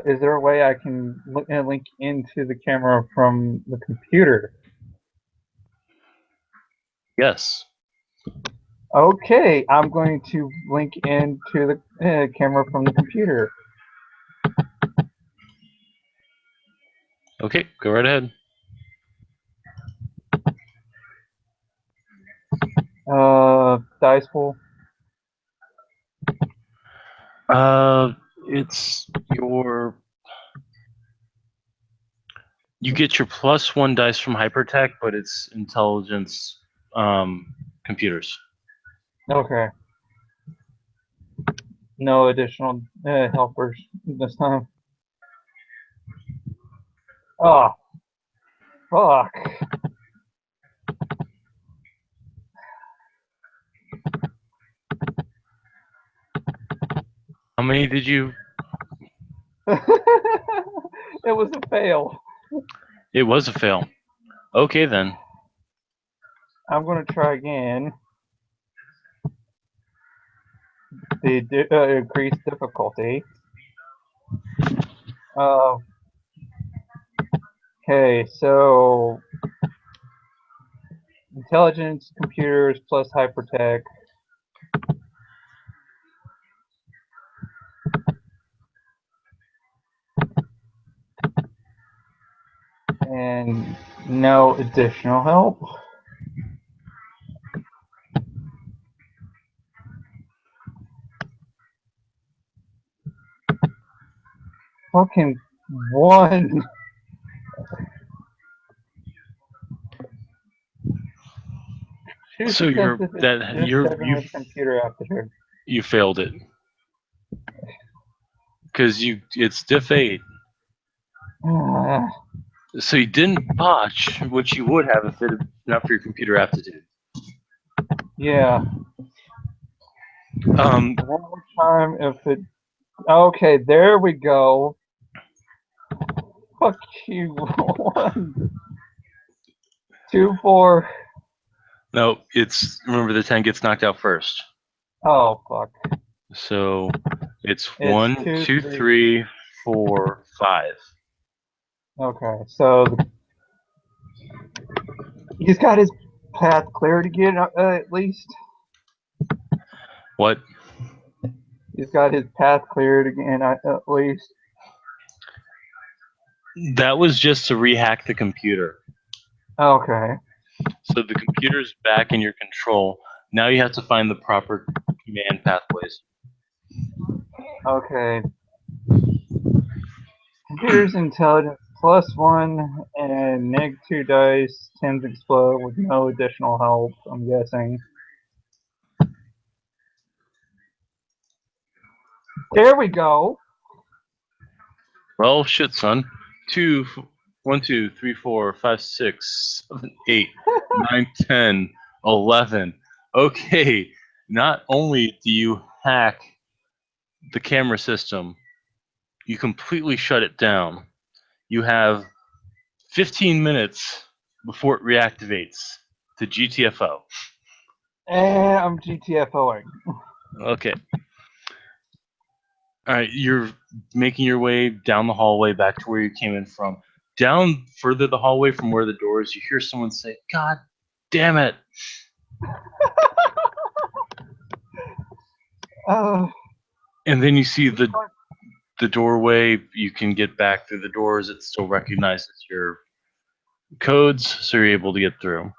Is there a way I can link into the camera from the computer? Yes. Okay, I'm going to link into the camera from the computer. Okay, go right ahead. Dice pool. It's your. You get your +1 dice from Hypertech, but it's intelligence computers. Okay. No additional helpers this time. Oh, fuck. How many did you? It was a fail. It was a fail. Okay then. I'm going to try again. The increased difficulty. Okay, so intelligence computers plus hypertech. And no additional help. Fucking one. So you're with computer aptitude. You failed it because it's diff 8. So you didn't botch, which you would have if it had not for your computer aptitude. Yeah. One more time if it. Okay, there we go. Fuck you. 1, 2, 4. No, remember the 10 gets knocked out first. Oh fuck! So it's It's 1, 2, 2, 3. 3, 4, 5. Okay, so he's got his path cleared again, at least. What? He's got his path cleared again, at least. That was just to rehack the computer. Okay. So the computer's back in your control. Now you have to find the proper command pathways. Okay. Computer's intelligence +1 and -2 dice tends to explode with no additional help, I'm guessing. There we go. Well, shit, son. 1, 2, 3, 4, 5, 6, 7, 8, 9, 10, 11. Okay, not only do you hack the camera system, you completely shut it down. You have 15 minutes before it reactivates to GTFO. And I'm GTFOing. Okay. All right, you're making your way down the hallway back to where you came in from. Down further the hallway from where the door is, you hear someone say, "God damn it." And then you see the doorway. You can get back through the doors. It still recognizes your codes, so you're able to get through.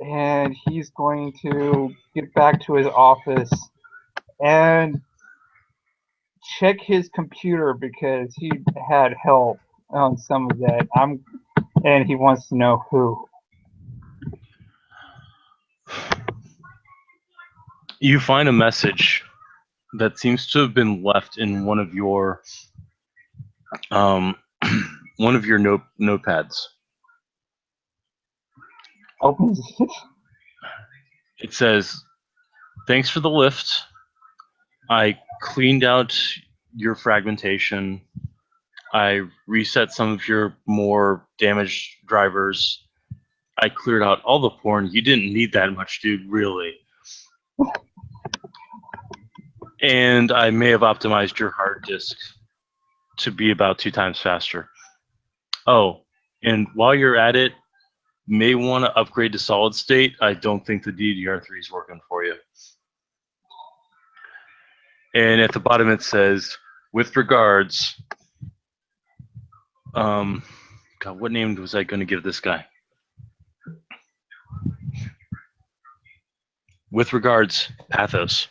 And he's going to get back to his office and check his computer because he had help on some of that. And he wants to know who. You find a message that seems to have been left in one of your one of your notepads. Opens it. It says, "Thanks for the lift. I cleaned out your fragmentation. I reset some of your more damaged drivers. I cleared out all the porn. You didn't need that much, dude, really. And I may have optimized your hard disk to be about 2 times faster. Oh, and while you're at it, may want to upgrade to solid state. I don't think the DDR3 is working for you." And at the bottom it says, "With regards," God, what name was I going to give this guy? "With regards, Pathos."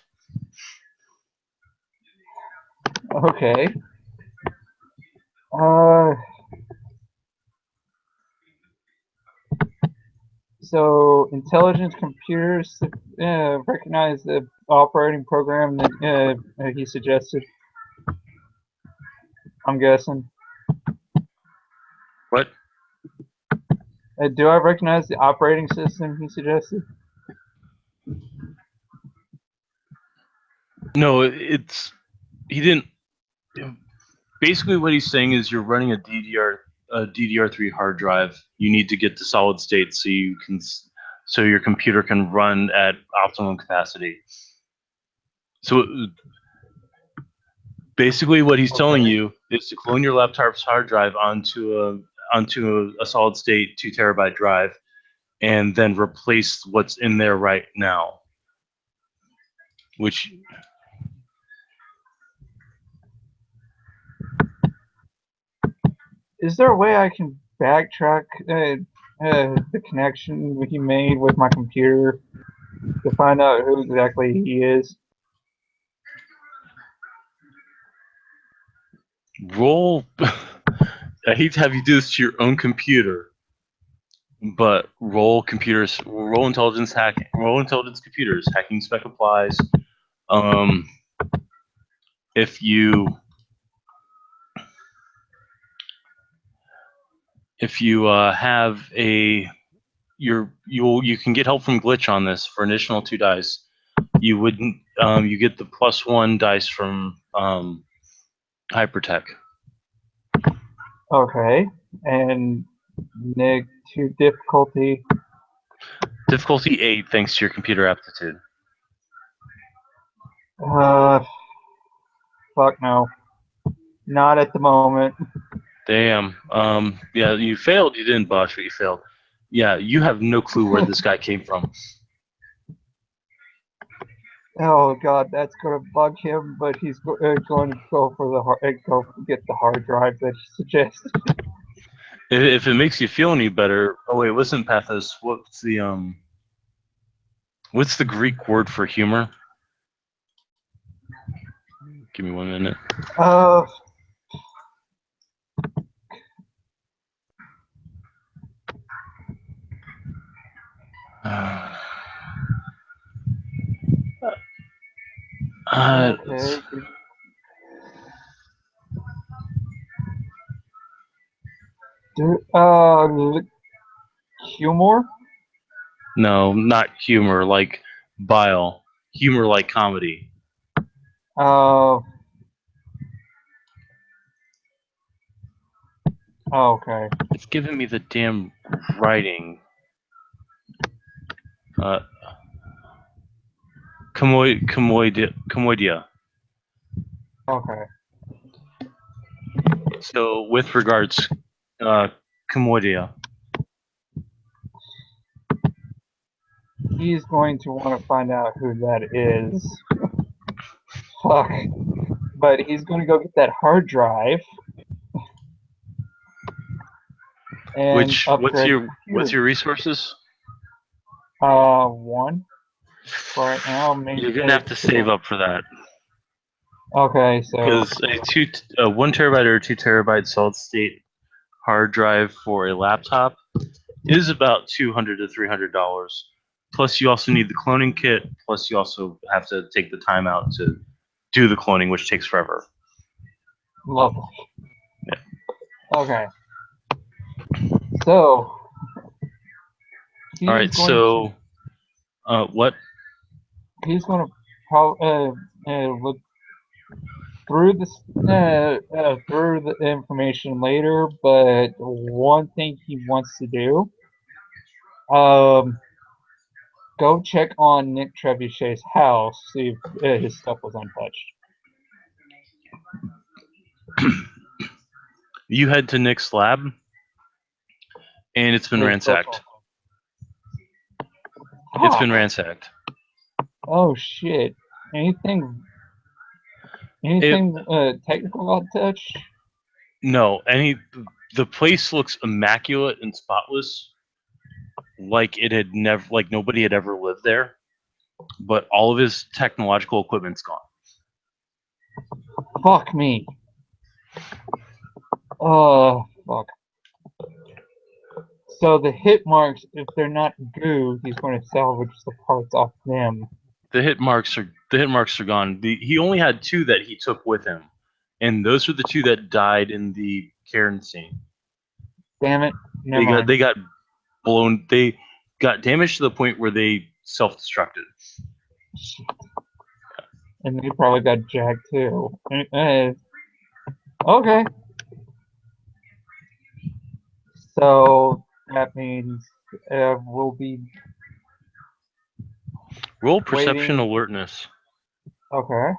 Okay. So intelligence computers recognize the operating program that he suggested. I'm guessing. What? Do I recognize the operating system he suggested? No, he didn't. Basically, what he's saying is you're running a DDR3 hard drive. You need to get to solid state so your computer can run at optimum capacity. So basically, what he's telling you is to clone your laptop's hard drive onto a solid state 2 terabyte drive, and then replace what's in there right now. Which Is there a way I can backtrack the connection he made with my computer to find out who exactly he is? roll. I hate to have you do this to your own computer, but roll intelligence computers. Hacking spec applies. If you have you can get help from Glitch on this for an additional 2 dice. You wouldn't you get the +1 dice from Hypertech. Okay, and -2 difficulty. Difficulty 8, thanks to your computer aptitude. Fuck no. Not at the moment. Damn. Yeah, you failed. You didn't botch, but you failed. Yeah, you have no clue where this guy came from. Oh god, that's gonna bug him, but he's going to go for go get the hard drive that he suggested. If it makes you feel any better, oh wait, wasn't pathos? What's the Greek word for humor? Give me 1 minute. Uh, okay. Humor? No, not humor, like bile. Humor like comedy. Uh, okay. It's giving me the damn writing. Commodia. Okay. So, with regards, Commodia. He's going to want to find out who that is. Fuck. But he's going to go get that hard drive and upgrade the What's computer. your resources? One right now. You're gonna have to save up for that Okay, so because a 1 terabyte or 2 terabyte solid state hard drive for a laptop is about $200 to $300. Plus, you also need the cloning kit. Plus, you also have to take the time out to do the cloning, which takes forever. lovely. Yeah. Okay. So. All right. So, what? He's going to look through this through the information later, but one thing he wants to do, go check on Nick Trebuchet's house, see if his stuff was untouched. You head to Nick's lab, and it's been ransacked. It's been ransacked. Oh shit! Anything technical untouched? No, the place looks immaculate and spotless, like it had never, like nobody had ever lived there. But all of his technological equipment's gone. Fuck me. Fuck. So the hit marks, if they're not goo, he's going to salvage the parts off them. The hit marks are gone. He only had 2 that he took with him, and those were the 2 that died in the Cairn scene. Damn it! Never mind. They got blown. They got damaged to the point where they self-destructed. Shit. And they probably got jacked too. Okay. So that means we'll be Roll perception waiting. alertness. Okay.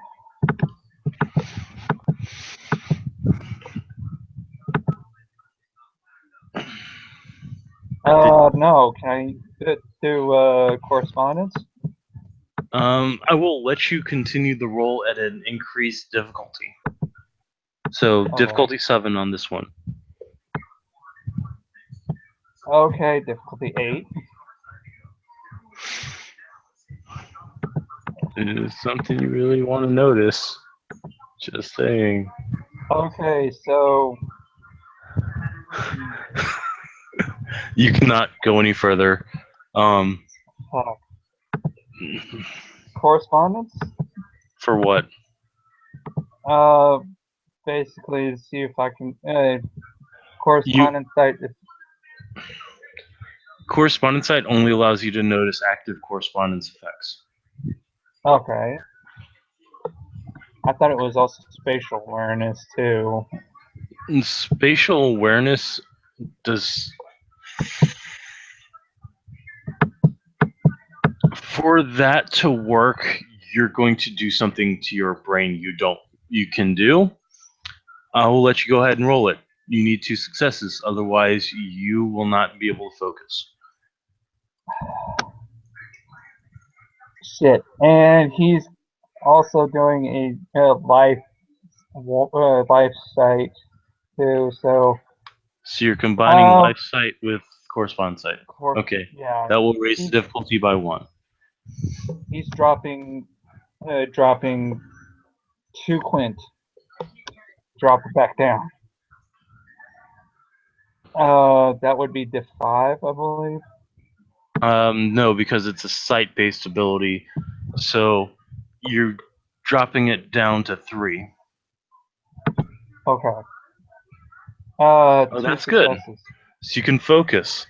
No. Can I do correspondence? I will let you continue the roll at an increased difficulty. So difficulty 7 on this one. Okay, difficulty 8. It is something you really want to notice. Just saying. Okay, so You cannot go any further. Correspondence? For what? Basically to see if I can correspondence site. Correspondence site only allows you to notice active correspondence effects. Okay. I thought it was also spatial awareness too. And spatial awareness does. For that to work, you're going to do something to your brain you can do. I will let you go ahead and roll it. You need 2 successes, otherwise you will not be able to focus. Shit. And he's also doing a life sight too. So So you're combining life sight with correspond sight. Okay, yeah, that will raise the difficulty by 1. he's dropping 2 quint. Drop it back down. That would be diff 5, I believe. No, because it's a sight-based ability, so you're dropping it down to 3. Okay. Oh, 2 that's good. successes. So you can focus.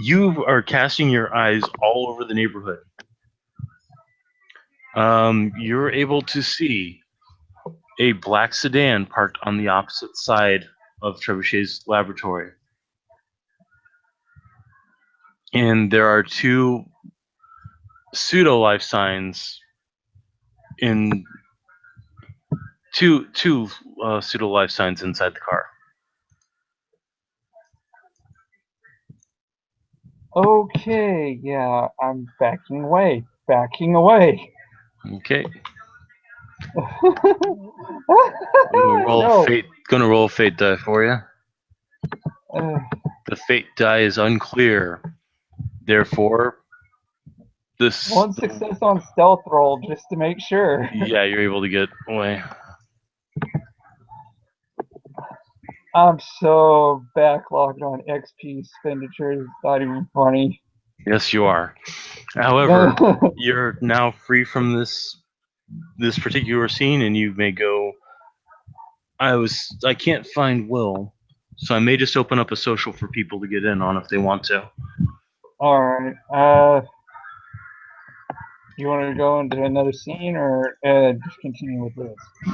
You are casting your eyes all over the neighborhood. You're able to see a black sedan parked on the opposite side of Trebuchet's laboratory. And there are 2 pseudo life signs in two pseudo life signs inside the car. Okay, yeah, I'm backing away. Backing away. Okay. No. Gonna roll fate die for you. Uh, The fate die is unclear. Therefore, this 1 success on stealth roll just to make sure. yeah, you're able to get away. I'm so backlogged on XP expenditures. It's not even funny. Yes, you are. However, you're now free from this particular scene, and you may go. I can't find Will, so I may just open up a social for people to get in on if they want to. All right. You want to go into another scene or just continue with this?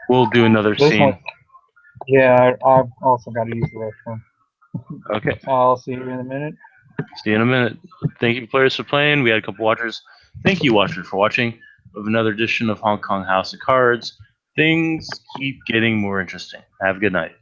We'll do another This scene. one. Yeah, I've also got to use the restroom. Okay. I'll see you in a minute. See you in a minute. Thank you, players, for playing. We had a couple watchers. Thank you, watchers, for watching of another edition of Hong Kong House of Cards. Things keep getting more interesting. Have a good night.